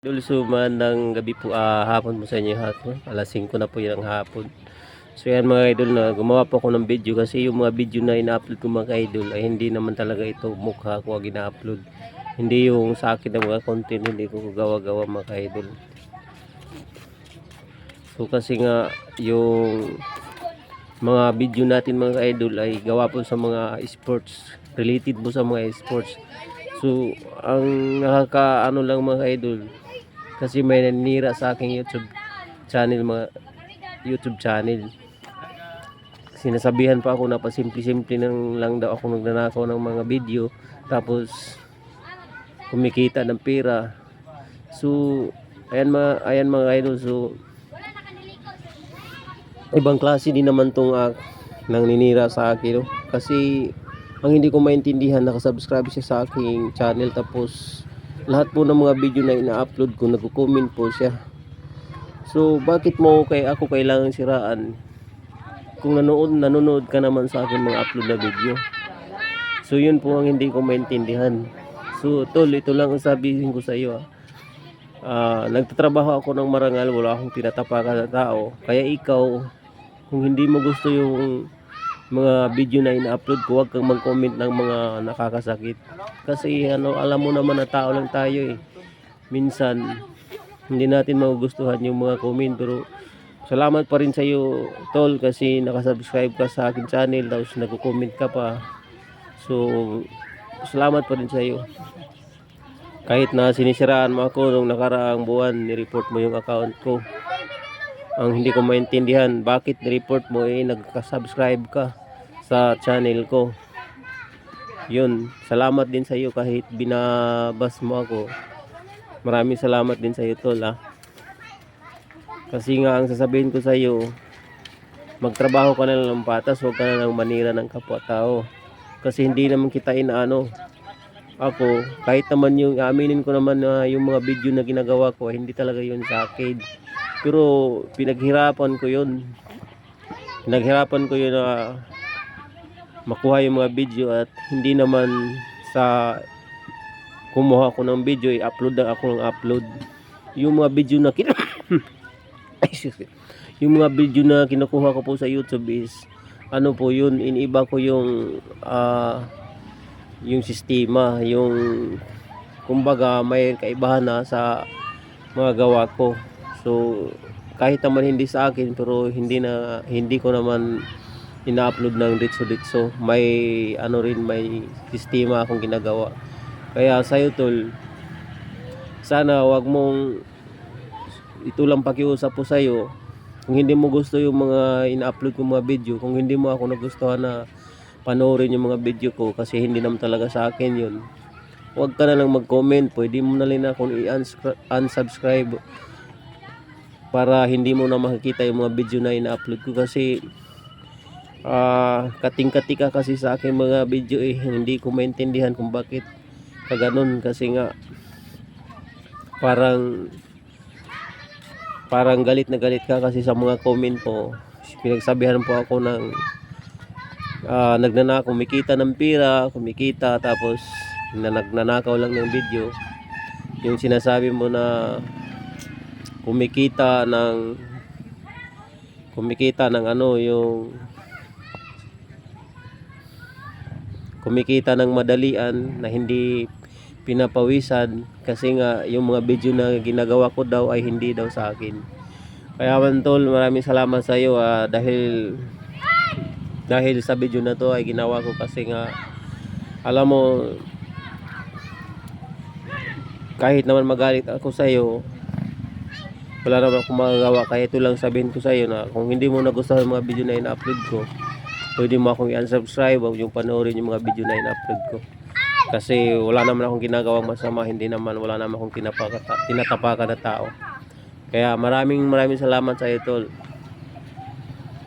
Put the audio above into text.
Dulsuman ng gabi po, hapon po sa inyo hapon. Alas 5 na po yung hapon. So yan mga idol, na gumawa po ako ng video kasi yung mga video na ina-upload ko mga idol ay hindi naman talaga ito mukha ko ang ina-upload. Hindi yung sa akin na mga content, hindi ko gawa-gawa mga idol. So kasi nga yung mga video natin mga idol ay gawa po sa mga sports, related po sa mga sports. So ang nakakaano lang mga idol, kasi may nanira sa aking YouTube channel. Sinasabihan pa ako na pasimple-simple lang daw ako nagnanakaw ng mga video, tapos kumikita ng pera. So ayan mga idol, so ibang klase din naman tong nang ninira sa akin, no? Kasi ang hindi ko maintindihan, nakasubscribe siya sa aking channel, tapos lahat po ng mga video na ina-upload ko, nagko-comment po siya. So bakit mo ako kailangan siraan kung nanonood ka naman sa akin mga upload na video? So yun po ang hindi ko maintindihan. So tol, ito lang ang sabihin ko sa iyo. Nagtatrabaho ako ng marangal, wala akong tinatapakan na tao. Kaya ikaw, kung hindi mo gusto yung mga video na ina-upload ko, huwag kang mag-comment ng mga nakakasakit. Kasi alam mo naman na tao lang tayo eh. Minsan hindi natin magugustuhan yung mga comment, pero salamat pa rin sa iyo tol, kasi nakasubscribe ka sa akin channel, tapos nagko-comment ka pa. So salamat pa rin sa iyo. Kahit na sinisiraan mo ako nung nakaraang buwan, ni-report mo yung account ko. Ang hindi ko maintindihan, bakit ni-report mo nagka-subscribe ka sa channel ko. Yun, salamat din sa iyo kahit binabas mo ako. Maraming salamat din sa iyo tol, Kasi nga ang sasabihin ko sa iyo, magtrabaho ka na lang ng patas, huwag ka na lang manira ng kapwa-tao. Kasi hindi naman kita inaano. Ako, kahit naman yung aminin ko naman na yung mga video na ginagawa ko, hindi talaga yun sa akin. Pero pinaghirapan ko yun. Pinaghirapan ko yun na makuha yung mga video, at hindi naman sa kumuha ako ng video, i-upload na ako ng upload. Yung mga video na yung mga video na kinukuha ko po sa YouTube is po yun, iniba ko yung sistema, yung kumbaga may kaibahan na sa mga gawa ko. So kahit naman hindi sa akin, pero hindi ko naman ina-upload ng ditso, may may sistema akong ginagawa. Kaya sa'yo tol, sana wag mong, ito lang pakiusap po sa'yo, kung hindi mo gusto yung mga ina-upload ko mga video, kung hindi mo ako nagustuhan na panoorin yung mga video ko, kasi hindi naman talaga sa akin yun, wag ka na lang mag-comment. Pwede mo na lang akong i-unsubscribe para hindi mo na makikita yung mga video na ina-upload ko. Kasi kating-kati ka kasi sa aking mga video hindi ko maintindihan kung bakit kaganon. Kasi nga parang galit na galit ka kasi sa mga comment po. Pinagsabihan po ako ng kumikita ng pera, tapos nagnanakaw lang ng video. Yung sinasabi mo na kumikita ng kumikita ng madalian na hindi pinapawisan, kasi nga yung mga video na ginagawa ko daw ay hindi daw sa akin. Kaya man tol, maraming salamat sa iyo, dahil sa video na to ay ginawa ko, kasi nga alam mo, kahit naman magalit ako sa iyo, wala naman akong magagawa. Kaya ito lang sabihin ko sa iyo, na kung hindi mo nagustuhan yung mga video na ina-upload ko, pwede mo akong i-unsubscribe o yung panoorin yung mga video na ina-upload ko. Kasi wala naman akong ginagawang masama, wala naman akong tinatapakan na tao. Kaya maraming salamat sa iyo tol.